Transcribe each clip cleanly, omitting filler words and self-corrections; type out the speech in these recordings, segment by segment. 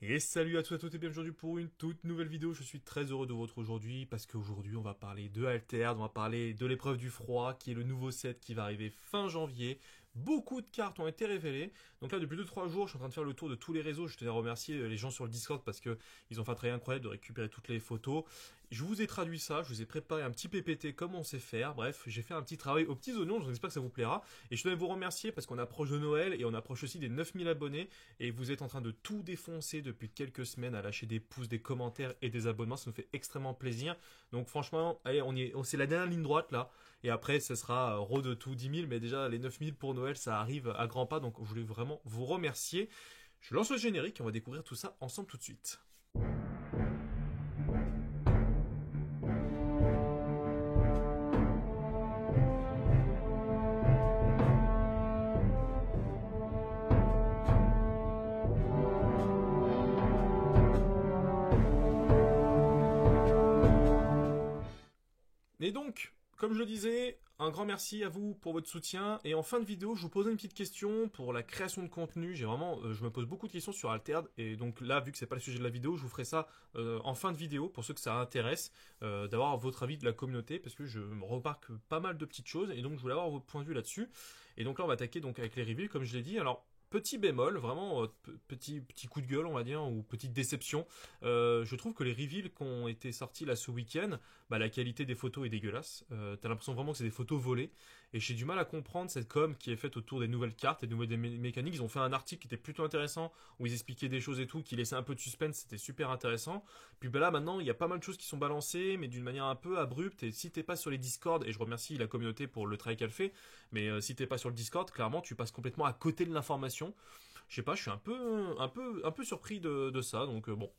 Et salut à tous et à toutes et bienvenue aujourd'hui pour une toute nouvelle vidéo. Je suis très heureux de vous retrouver aujourd'hui parce qu'aujourd'hui on va parler de Altered, on va parler de l'épreuve du froid qui est le nouveau set qui va arriver fin janvier. Beaucoup de cartes ont été révélées. Donc là depuis 2-3 jours je suis en train de faire le tour de tous les réseaux. Je tenais à remercier les gens sur le Discord parce que ils ont fait un travail incroyable de récupérer toutes les photos. Je vous ai traduit ça, je vous ai préparé un petit PPT comme on sait faire. Bref, j'ai fait un petit travail aux petits oignons, j'espère que ça vous plaira. Et je tenais à vous remercier parce qu'on approche de Noël et on approche aussi des 9000 abonnés. Et vous êtes en train de tout défoncer depuis quelques semaines à lâcher des pouces, des commentaires et des abonnements. Ça nous fait extrêmement plaisir. Donc franchement, allez, c'est la dernière ligne droite là. Et après, ce sera road de tout 10 000. Mais déjà, les 9000 pour Noël, ça arrive à grands pas. Donc je voulais vraiment vous remercier. Je lance le générique et on va découvrir tout ça ensemble tout de suite. Et donc, comme je le disais, un grand merci à vous pour votre soutien. Et en fin de vidéo, je vous posais une petite question pour la création de contenu. Je me pose beaucoup de questions sur Altered. Et donc là, vu que c'est pas le sujet de la vidéo, je vous ferai ça en fin de vidéo pour ceux que ça intéresse, d'avoir votre avis de la communauté parce que je me remarque pas mal de petites choses et donc je voulais avoir votre point de vue là-dessus. Et donc là, on va attaquer donc avec les reveals, comme je l'ai dit. Alors, petit bémol, vraiment petit coup de gueule on va dire, ou petite déception. Je trouve que les reveals qui ont été sortis là ce week-end, bah, la qualité des photos est dégueulasse. T'as l'impression vraiment que c'est des photos volées. Et j'ai du mal à comprendre cette com qui est faite autour des nouvelles cartes et des nouvelles mécaniques. Ils ont fait un article qui était plutôt intéressant, où ils expliquaient des choses et tout, qui laissait un peu de suspense, c'était super intéressant. Puis bah, là maintenant, il y a pas mal de choses qui sont balancées, mais d'une manière un peu abrupte. Et si t'es pas sur les Discord, et je remercie la communauté pour le travail qu'elle fait, mais si t'es pas sur le Discord, clairement tu passes complètement à côté de l'information. Je sais pas, je suis un peu surpris de ça. Donc bon,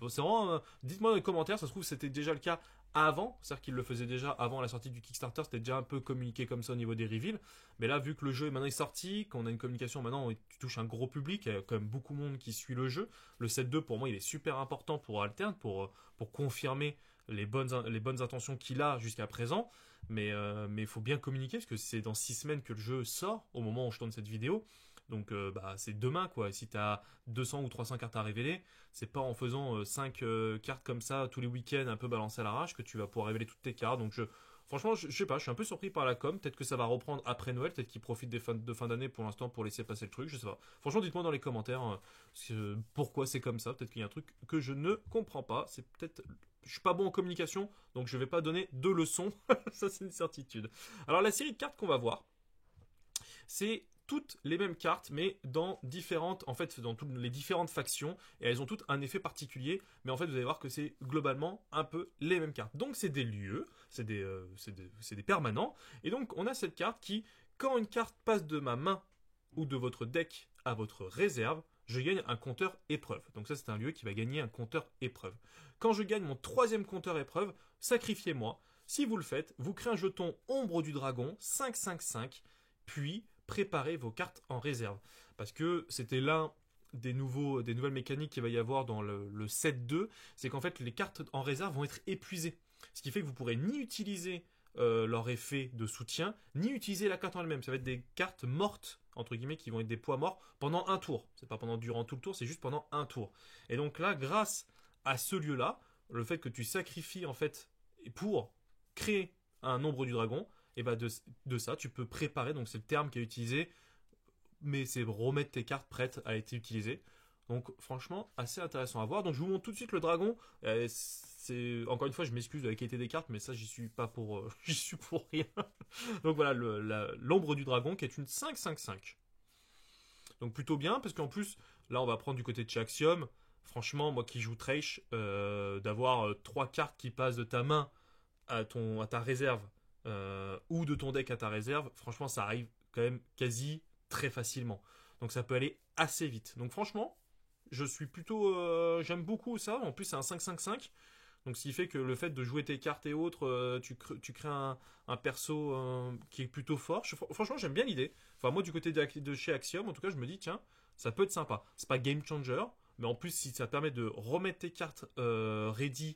c'est vraiment. Dites-moi dans les commentaires, ça se trouve c'était déjà le cas avant, c'est-à-dire qu'ils le faisaient déjà avant la sortie du Kickstarter, c'était déjà un peu communiqué comme ça au niveau des reveals. Mais là, vu que le jeu est maintenant sorti, qu'on a une communication maintenant, tu touches un gros public, il y a quand même beaucoup de monde qui suit le jeu. Le set 2 pour moi, il est super important pour Altern, pour confirmer les bonnes intentions qu'il a jusqu'à présent. Mais il faut bien communiquer parce que c'est dans 6 semaines que le jeu sort au moment où je tourne cette vidéo. Donc bah c'est demain quoi. Si t'as 200 ou 300 cartes à révéler, c'est pas en faisant 5 cartes comme ça tous les week-ends un peu balancées à l'arrache que tu vas pouvoir révéler toutes tes cartes. Donc franchement je sais pas, je suis un peu surpris par la com. Peut-être que ça va reprendre après Noël, peut-être qu'ils profitent de fin d'année pour l'instant pour laisser passer le truc, je sais pas. Franchement dites-moi dans les commentaires pourquoi c'est comme ça. Peut-être qu'il y a un truc que je ne comprends pas. C'est peut-être je suis pas bon en communication, donc je vais pas donner de leçons. Ça c'est une certitude. Alors la série de cartes qu'on va voir, c'est toutes les mêmes cartes, mais dans toutes les différentes factions, et elles ont toutes un effet particulier, mais en fait, vous allez voir que c'est globalement un peu les mêmes cartes. Donc, c'est des lieux, c'est des permanents, et donc, on a cette carte qui, quand une carte passe de ma main ou de votre deck à votre réserve, je gagne un compteur épreuve. Donc ça, c'est un lieu qui va gagner un compteur épreuve. Quand je gagne mon troisième compteur épreuve, sacrifiez-moi. Si vous le faites, vous créez un jeton Ombre du Dragon, 5/5/5, puis préparez vos cartes en réserve. Parce que c'était l'un des nouvelles mécaniques qu'il va y avoir dans le set 2, c'est qu'en fait les cartes en réserve vont être épuisées. Ce qui fait que vous pourrez ni utiliser leur effet de soutien, ni utiliser la carte en elle-même. Ça va être des cartes mortes, entre guillemets, qui vont être des poids morts pendant un tour. C'est pas durant tout le tour, c'est juste pendant un tour. Et donc là, grâce à ce lieu-là, le fait que tu sacrifies en fait pour créer un nombre du dragon, et bah de ça, tu peux préparer, donc c'est le terme qui est utilisé, mais c'est remettre tes cartes prêtes à être utilisées. Donc franchement, assez intéressant à voir. Donc je vous montre tout de suite le dragon. C'est encore une fois, je m'excuse de la qualité des cartes, mais ça j'y suis pas pour, j'y suis pour rien. Donc voilà, l'ombre du dragon qui est une 5/5/5. Donc plutôt bien, parce qu'en plus, là on va prendre du côté de chez Axiom. Franchement, moi qui joue Thresh, d'avoir 3 cartes qui passent de ta main à ta réserve, ou de ton deck à ta réserve, franchement ça arrive quand même quasi très facilement. Donc ça peut aller assez vite. Donc franchement, je suis plutôt, j'aime beaucoup ça. En plus c'est un 5/5/5. Donc ce qui fait que le fait de jouer tes cartes et autres, tu crées un perso qui est plutôt fort. Franchement j'aime bien l'idée. Enfin moi du côté de chez Axiom, en tout cas je me dis tiens, ça peut être sympa. C'est pas game changer, mais en plus si ça permet de remettre tes cartes ready,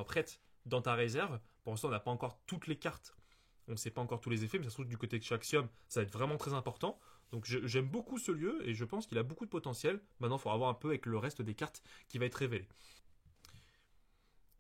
prêtes dans ta réserve. Pour l'instant, on n'a pas encore toutes les cartes. On ne sait pas encore tous les effets, mais ça se trouve du côté de chez Axiom, ça va être vraiment très important. Donc j'aime beaucoup ce lieu et je pense qu'il a beaucoup de potentiel. Maintenant, il faudra voir un peu avec le reste des cartes qui va être révélé.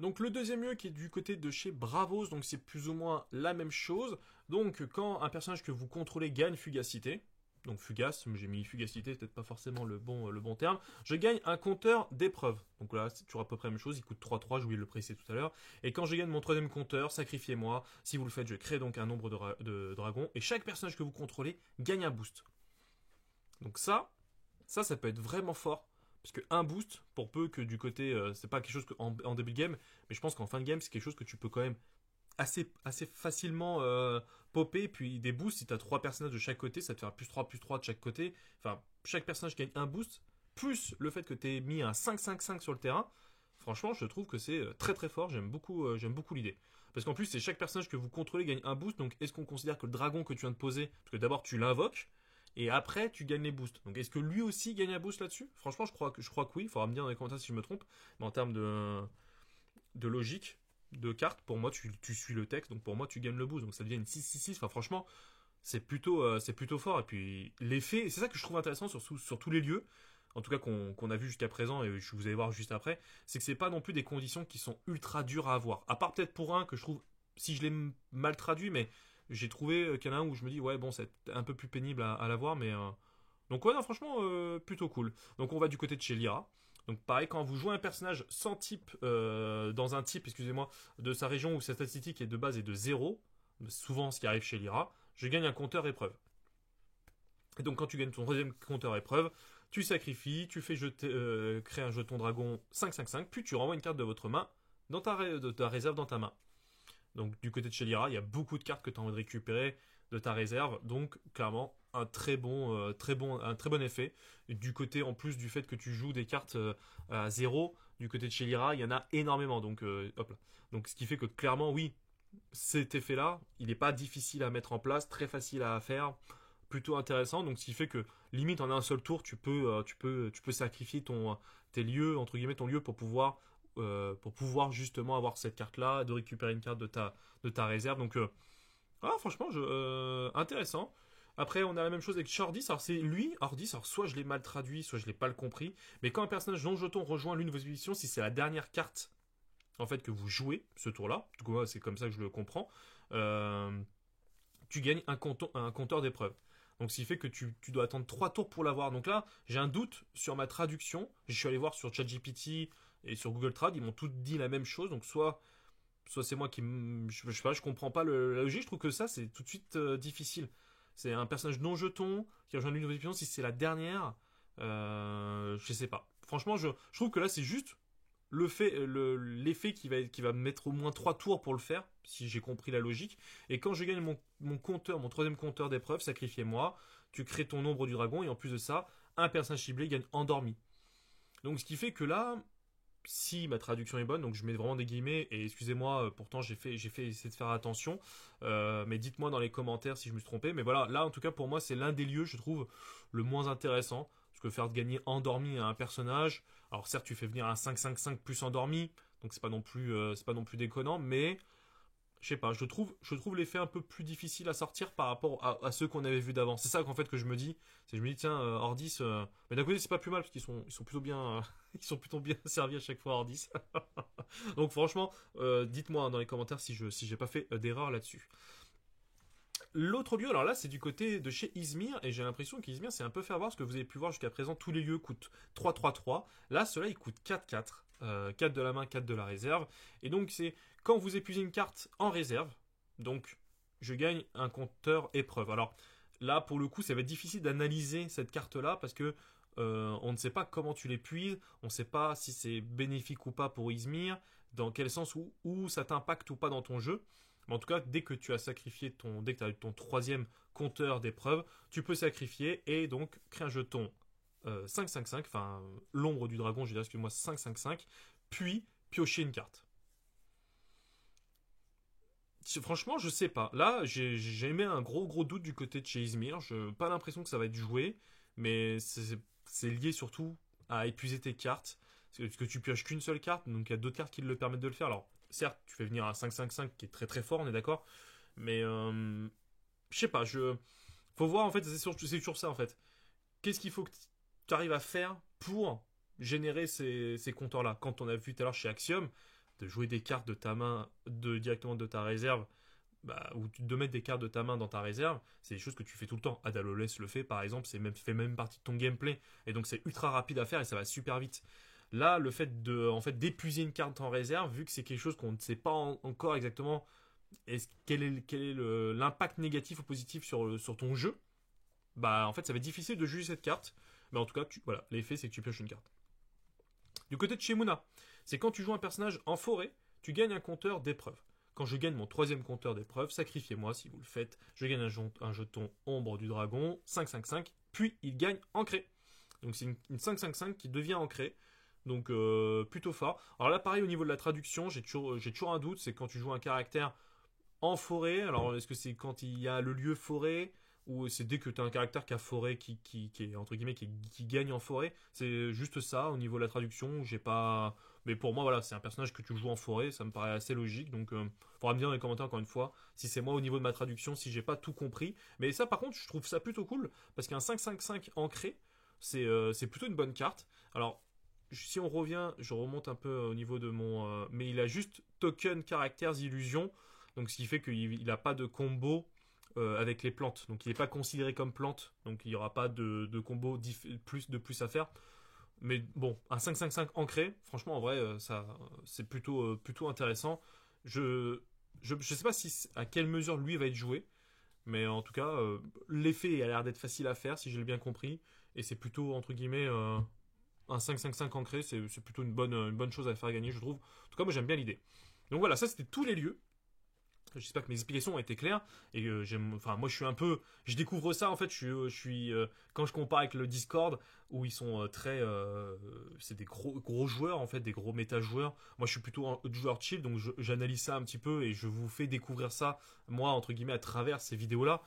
Donc le deuxième lieu qui est du côté de chez Bravos, donc c'est plus ou moins la même chose. Donc quand un personnage que vous contrôlez gagne fugacité, donc fugace, j'ai mis fugacité, peut-être pas forcément le bon terme, je gagne un compteur d'épreuves. Donc là, c'est toujours à peu près la même chose, il coûte 3-3, je voulais le préciser tout à l'heure. Et quand je gagne mon troisième compteur, sacrifiez-moi. Si vous le faites, je crée donc un nombre de dragons. Et chaque personnage que vous contrôlez gagne un boost. Donc ça peut être vraiment fort. Parce que un boost, pour peu que du côté, c'est pas quelque chose que en début de game, mais je pense qu'en fin de game, c'est quelque chose que tu peux quand même assez facilement popper. Puis des boosts, si tu as 3 personnages de chaque côté, ça te fait un plus 3 de chaque côté. Enfin, chaque personnage gagne un boost, plus le fait que tu aies mis un 5-5-5 sur le terrain. Franchement, je trouve que c'est très très fort. J'aime beaucoup l'idée. Parce qu'en plus, c'est chaque personnage que vous contrôlez gagne un boost. Donc, est-ce qu'on considère que le dragon que tu viens de poser, parce que d'abord tu l'invoques, et après tu gagnes les boosts. Donc, est-ce que lui aussi gagne un boost là-dessus? Franchement, je crois que oui. Il faudra me dire dans les commentaires si je me trompe. Mais en termes de logique, de cartes, pour moi, tu suis le texte, donc pour moi, tu gagnes le boost. Donc ça devient une 6-6-6. Enfin, franchement, c'est plutôt fort. Et puis, l'effet, c'est ça que je trouve intéressant sur tous les lieux, en tout cas qu'on a vu jusqu'à présent, et vous allez voir juste après, c'est que c'est pas non plus des conditions qui sont ultra dures à avoir. À part peut-être pour un que je trouve, si je l'ai mal traduit, mais j'ai trouvé qu'il y en a un où je me dis, ouais, bon, c'est un peu plus pénible à l'avoir, mais. Donc, ouais, non, franchement, plutôt cool. Donc, on va du côté de chez Lyra. Donc pareil, quand vous jouez un personnage sans type, dans un type, excusez-moi, de sa région où sa statistique est de base est de 0, souvent ce qui arrive chez Lyra, je gagne un compteur épreuve. Et donc quand tu gagnes ton troisième compteur épreuve, tu sacrifies, tu fais créer un jeton dragon 5-5-5, puis tu renvoies une carte de votre main de ta réserve dans ta main. Donc du côté de chez Lyra, il y a beaucoup de cartes que tu as envie de récupérer de ta réserve, donc clairement un très bon effet. Et du côté en plus du fait que tu joues des cartes à 0, du côté de chez Lyra, il y en a énormément. Donc hop là. Donc ce qui fait que clairement oui, cet effet-là, il n'est pas difficile à mettre en place, très facile à faire, plutôt intéressant. Donc ce qui fait que limite en un seul tour, tu peux sacrifier tes lieux entre guillemets ton lieu pour pouvoir justement avoir cette carte-là, de récupérer une carte de ta réserve. Donc, franchement, intéressant. Après, on a la même chose avec Shardis. Alors, c'est lui, Hordis. Alors, soit je l'ai mal traduit, soit je l'ai pas le compris. Mais quand un personnage non jeton rejoint l'une de vos éditions, si c'est la dernière carte en fait que vous jouez ce tour-là, du coup, moi, c'est comme ça que je le comprends, tu gagnes un compteur d'épreuves. Donc, ce qui fait que tu dois attendre 3 tours pour l'avoir. Donc là, j'ai un doute sur ma traduction. Je suis allé voir sur ChatGPT et sur Google Trad, ils m'ont tous dit la même chose. Donc, soit c'est moi je sais pas, je comprends pas la logique. Je trouve que ça, c'est tout de suite difficile. C'est un personnage non jeton qui rejoint l'une de vos éditions. Si c'est la dernière, je sais pas. Franchement, je trouve que là, c'est juste l'effet qui va me mettre au moins 3 tours pour le faire, si j'ai compris la logique. Et quand je gagne mon compteur, mon troisième compteur d'épreuve, sacrifiez-moi, tu crées ton ombre du dragon, et en plus de ça, un personnage ciblé gagne endormi. Donc ce qui fait que là, si ma traduction est bonne, donc je mets vraiment des guillemets, et excusez-moi, pourtant j'ai fait essayer de faire attention, mais dites-moi dans les commentaires si je me suis trompé. Mais voilà, là en tout cas pour moi c'est l'un des lieux, je trouve, le moins intéressant. Parce que faire gagner endormi à un personnage, alors certes tu fais venir un 5-5-5 plus endormi, donc c'est pas non plus déconnant, mais je sais pas, je trouve l'effet un peu plus difficile à sortir par rapport à ceux qu'on avait vus d'avant. C'est ça qu'en fait que je me dis, tiens, Ordis, mais d'un côté c'est pas plus mal parce qu'ils sont plutôt bien, ils sont plutôt bien servis à chaque fois Ordis. Donc franchement, dites-moi dans les commentaires si j'ai pas fait d'erreur là-dessus. L'autre lieu, alors là, c'est du côté de chez Izmir, et j'ai l'impression qu'Izmir, c'est un peu fait avoir, parce que vous avez pu voir jusqu'à présent, tous les lieux coûtent 3-3-3. Là, ceux-là, ils coûtent 4-4. 4 de la main, 4 de la réserve. Et donc, c'est quand vous épuisez une carte en réserve, donc je gagne un compteur épreuve. Alors là, pour le coup, ça va être difficile d'analyser cette carte-là, parce que on ne sait pas comment tu l'épuises, on ne sait pas si c'est bénéfique ou pas pour Izmir, dans quel sens où ça t'impacte ou pas dans ton jeu. Mais en tout cas, dès que tu as sacrifié dès que tu as eu ton troisième compteur d'épreuves, tu peux sacrifier et donc créer un jeton 5-5-5, enfin l'ombre du dragon, je dirais, excuse-moi, 5-5-5, puis piocher une carte. Franchement, je sais pas. Là, j'ai émis un gros doute du côté de chez Izmir. Je n'ai pas l'impression que ça va être joué, mais c'est lié surtout à épuiser tes cartes. Parce que tu pioches qu'une seule carte, donc il y a d'autres cartes qui le permettent de le faire. Alors, certes, tu fais venir un 5-5-5 qui est très très fort, on est d'accord, mais je sais pas, Faut voir en fait, c'est toujours ça en fait. Qu'est-ce qu'il faut que tu arrives à faire pour générer ces compteurs-là? Quand on a vu tout à l'heure chez Axiom, de jouer des cartes de ta main directement de ta réserve, ou de mettre des cartes de ta main dans ta réserve, c'est des choses que tu fais tout le temps. Adaloles le fait par exemple, fait même partie de ton gameplay. Et donc c'est ultra rapide à faire et ça va super vite. Là, le fait d'épuiser une carte en réserve, vu que c'est quelque chose qu'on ne sait pas encore exactement quel est l'impact négatif ou positif sur ton jeu, en fait ça va être difficile de juger cette carte. Mais en tout cas, voilà, l'effet c'est que tu pioches une carte. Du côté de chez Muna, c'est quand tu joues un personnage en forêt, tu gagnes un compteur d'épreuves. Quand je gagne mon troisième compteur d'épreuves, sacrifiez-moi si vous le faites. Je gagne un jeton ombre du dragon, 5-5-5, puis il gagne ancré. Donc c'est une 5-5-5 qui devient ancré. Donc plutôt fort. Alors là pareil au niveau de la traduction, j'ai toujours un doute, c'est quand tu joues un caractère en forêt, alors est-ce que c'est quand il y a le lieu forêt ou c'est dès que tu as un caractère qui a forêt qui est entre guillemets qui gagne en forêt? C'est juste ça au niveau de la traduction, j'ai pas, mais pour moi voilà, c'est un personnage que tu joues en forêt, ça me paraît assez logique, donc faudra me dire dans les commentaires encore une fois si c'est moi au niveau de ma traduction, si j'ai pas tout compris. Mais ça par contre, je trouve ça plutôt cool parce qu'un 5-5-5 ancré, c'est plutôt une bonne carte. Alors si on revient, je remonte un peu au niveau de mon mais il a juste token caractères illusion. Donc ce qui fait qu'il n'a pas de combo avec les plantes. Donc il n'est pas considéré comme plante. Donc il n'y aura pas de combo de plus à faire. Mais bon, un 5-5-5 ancré, franchement en vrai, ça c'est plutôt intéressant. Je sais pas à quelle mesure lui va être joué. Mais en tout cas, l'effet a l'air d'être facile à faire si je l'ai bien compris. Et c'est plutôt entre guillemets un 5-5-5 ancré, c'est plutôt une bonne chose à faire gagner, je trouve. En tout cas, moi j'aime bien l'idée. Donc voilà, ça c'était tous les lieux. J'espère que mes explications ont été claires et moi je découvre ça en fait. Quand je compare avec le Discord où ils sont c'est des gros joueurs en fait, des gros méta joueurs. Moi je suis plutôt un joueur chill, donc j'analyse ça un petit peu et je vous fais découvrir ça moi entre guillemets à travers ces vidéos là.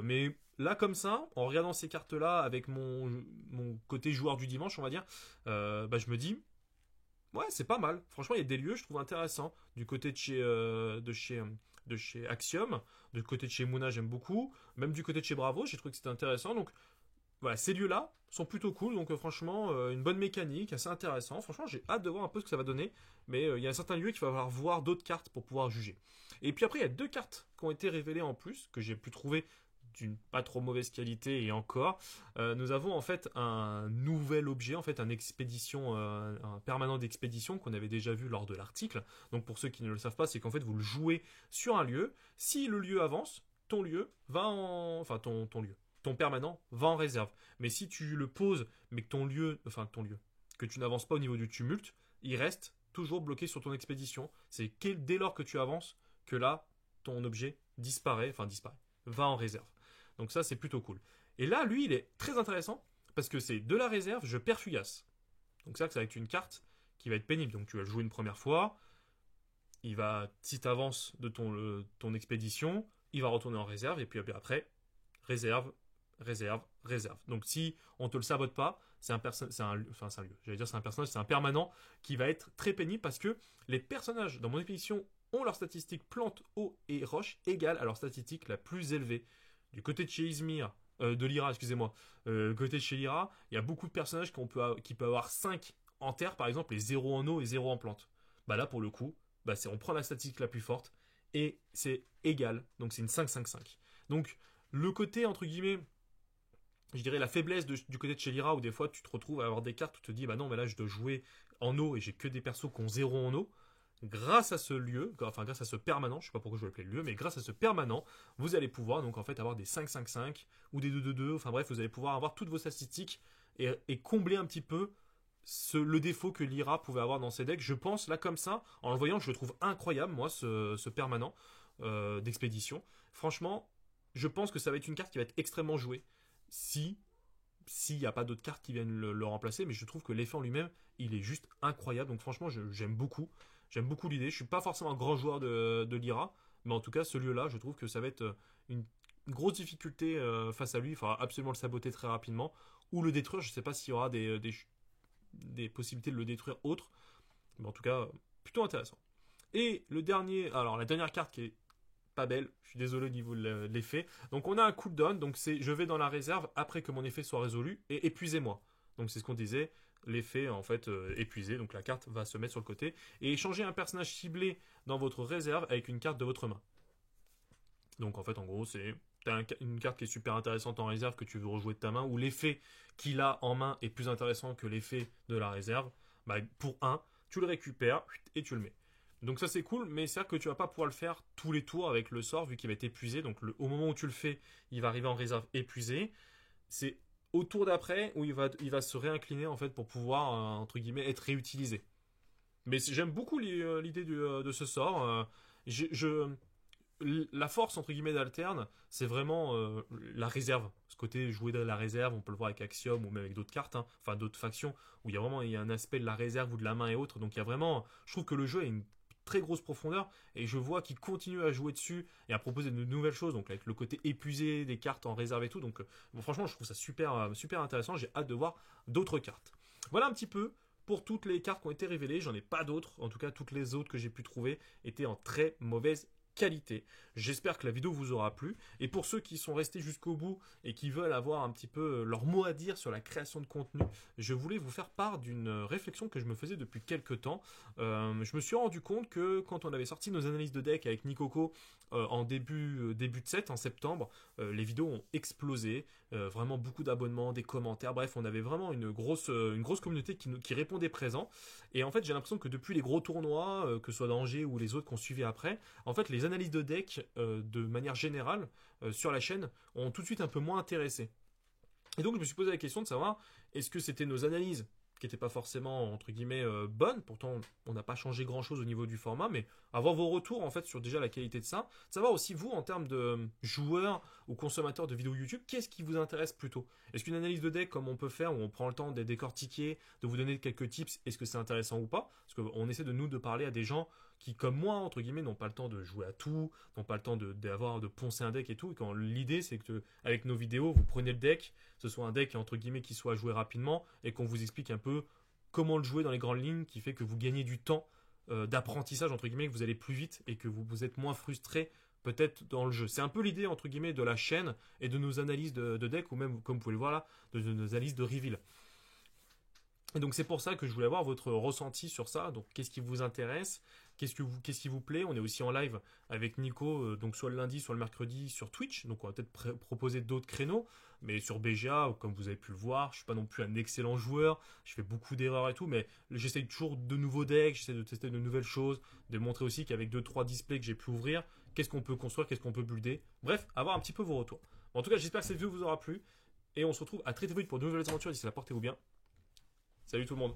Mais là comme ça, en regardant ces cartes là avec mon côté joueur du dimanche on va dire, je me dis ouais, c'est pas mal. Franchement, il y a des lieux, je trouve intéressants. Du côté de chez Axiom, du côté de chez Muna, j'aime beaucoup. Même du côté de chez Bravo, j'ai trouvé que c'était intéressant. Donc, voilà, ces lieux-là sont plutôt cool. Donc, franchement, une bonne mécanique, assez intéressant. Franchement, j'ai hâte de voir un peu ce que ça va donner. Mais il y a certains lieux qu'il va falloir voir d'autres cartes pour pouvoir juger. Et puis après, il y a deux cartes qui ont été révélées en plus, que j'ai pu trouver d'une pas trop mauvaise qualité et encore. Nous avons en fait un nouvel objet, en fait un permanent d'expédition qu'on avait déjà vu lors de l'article. Donc pour ceux qui ne le savent pas, c'est qu'en fait vous le jouez sur un lieu. Si le lieu avance, ton lieu va en, enfin ton lieu, ton permanent va en réserve. Mais si tu le poses, mais que que tu n'avances pas au niveau du tumulte, il reste toujours bloqué sur ton expédition. C'est dès lors que tu avances que là ton objet disparaît, va en réserve. Donc ça, c'est plutôt cool. Et là, lui, il est très intéressant parce que c'est de la réserve, je perds Fugace. Donc ça va être une carte qui va être pénible. Donc tu vas le jouer une première fois. Si tu avances de ton expédition, il va retourner en réserve. Et puis après, réserve, réserve, réserve. Donc si on te le sabote pas, c'est un lieu. J'allais dire c'est un personnage, c'est un permanent qui va être très pénible parce que les personnages dans mon expédition ont leur statistique plante, eau et roche égale à leur statistique la plus élevée. Du côté de chez Izmir, de Lyra, excusez-moi, côté de chez Lyra, il y a beaucoup de personnages qui peuvent avoir 5 en terre, par exemple, et 0 en eau et 0 en plante. Là, pour le coup, on prend la statistique la plus forte, et c'est égal, donc c'est une 5-5-5. Donc, le côté, entre guillemets, je dirais la faiblesse du côté de chez Lyra, où des fois tu te retrouves à avoir des cartes où tu te dis, non, mais là je dois jouer en eau, et j'ai que des persos qui ont 0 en eau. Grâce à ce lieu, grâce à ce permanent, je sais pas pourquoi je l'appelle le lieu, mais grâce à ce permanent, vous allez pouvoir donc en fait avoir des 5-5-5 ou des 2-2-2, enfin bref, vous allez pouvoir avoir toutes vos statistiques et combler un petit peu le défaut que Lyra pouvait avoir dans ses decks. Je pense là comme ça, en le voyant, je le trouve incroyable, moi, ce permanent d'expédition. Franchement, je pense que ça va être une carte qui va être extrêmement jouée s'il n'y a pas d'autres cartes qui viennent le remplacer, mais je trouve que l'effet en lui-même, il est juste incroyable. Donc franchement, j'aime beaucoup. J'aime beaucoup l'idée. Je suis pas forcément un grand joueur de Lyra, mais en tout cas, ce lieu-là, je trouve que ça va être une grosse difficulté face à lui. Il faudra absolument le saboter très rapidement ou le détruire. Je sais pas s'il y aura des possibilités de le détruire autres, mais en tout cas, plutôt intéressant. Et la dernière carte qui est pas belle. Je suis désolé au niveau de l'effet. Donc on a un cooldown, donc c'est je vais dans la réserve après que mon effet soit résolu et épuisez-moi. Donc c'est ce qu'on disait, l'effet en fait épuisé, donc la carte va se mettre sur le côté et échanger un personnage ciblé dans votre réserve avec une carte de votre main. Donc en fait en gros c'est t'as une carte qui est super intéressante en réserve que tu veux rejouer de ta main ou l'effet qu'il a en main est plus intéressant que l'effet de la réserve. Bah, pour un, tu le récupères et tu le mets. Donc ça c'est cool, mais c'est vrai que tu vas pas pouvoir le faire tous les tours avec le sort vu qu'il va être épuisé. Donc au moment où tu le fais, il va arriver en réserve épuisé. C'est au tour d'après où il va se réincliner en fait pour pouvoir entre guillemets être réutilisé. Mais j'aime beaucoup l'idée de ce sort. Je, la force entre guillemets d'Alterne, c'est vraiment la réserve. Ce côté jouer de la réserve, on peut le voir avec Axiom ou même avec d'autres cartes, hein, enfin d'autres factions où il y a un aspect de la réserve ou de la main et autres. Donc il y a vraiment, je trouve que le jeu a une très grosse profondeur et je vois qu'il continue à jouer dessus et à proposer de nouvelles choses. Donc avec le côté épuisé des cartes en réserve et tout. Donc bon, franchement, je trouve ça super intéressant. J'ai hâte de voir d'autres cartes. Voilà un petit peu pour toutes les cartes qui ont été révélées. J'en ai pas d'autres. En tout cas, toutes les autres que j'ai pu trouver étaient en très mauvaise qualité. J'espère que la vidéo vous aura plu. Et pour ceux qui sont restés jusqu'au bout et qui veulent avoir un petit peu leur mot à dire sur la création de contenu, je voulais vous faire part d'une réflexion que je me faisais depuis quelques temps. Je me suis rendu compte que quand on avait sorti nos analyses de deck avec Nikoko en début de set, en septembre, les vidéos ont explosé. Vraiment beaucoup d'abonnements, des commentaires. Bref, on avait vraiment une grosse communauté qui répondait présent. Et en fait, j'ai l'impression que depuis les gros tournois, que ce soit d'Angers ou les autres qu'on suivait après, en fait, les analyses de deck, de manière générale, sur la chaîne, ont tout de suite un peu moins intéressé. Et donc, je me suis posé la question de savoir, est-ce que c'était nos analyses qui n'étaient pas forcément, entre guillemets, bonnes, pourtant, on n'a pas changé grand-chose au niveau du format, mais avoir vos retours, en fait, sur déjà la qualité de ça, savoir aussi, vous, en termes de joueurs ou consommateurs de vidéos YouTube, qu'est-ce qui vous intéresse plutôt? Est-ce qu'une analyse de deck, comme on peut faire, où on prend le temps de décortiquer, de vous donner quelques tips, est-ce que c'est intéressant ou pas? Parce qu'on essaie de parler à des gens qui, comme moi, entre guillemets, n'ont pas le temps de jouer à tout, n'ont pas le temps de poncer un deck et tout. Et quand l'idée, c'est que avec nos vidéos, vous prenez le deck, ce soit un deck entre guillemets qui soit joué rapidement et qu'on vous explique un peu comment le jouer dans les grandes lignes, qui fait que vous gagnez du temps d'apprentissage entre guillemets, que vous allez plus vite et que vous êtes moins frustré peut-être dans le jeu. C'est un peu l'idée entre guillemets de la chaîne et de nos analyses de deck ou même, comme vous pouvez le voir là, de nos analyses de reveal. Et donc c'est pour ça que je voulais avoir votre ressenti sur ça. Donc qu'est-ce qui vous intéresse? Qu'est-ce qui vous plaît? On est aussi en live avec Nico, donc soit le lundi, soit le mercredi sur Twitch. Donc on va peut-être proposer d'autres créneaux. Mais sur BGA, comme vous avez pu le voir, je suis pas non plus un excellent joueur. Je fais beaucoup d'erreurs et tout, mais j'essaye toujours de nouveaux decks, j'essaie de tester de nouvelles choses, de montrer aussi qu'avec 2-3 displays que j'ai pu ouvrir, qu'est-ce qu'on peut construire, qu'est-ce qu'on peut builder. Bref, avoir un petit peu vos retours. Bon, en tout cas, j'espère que cette vidéo vous aura plu. Et on se retrouve à très vite pour de nouvelles aventures. D'ici là, portez-vous bien. Salut tout le monde.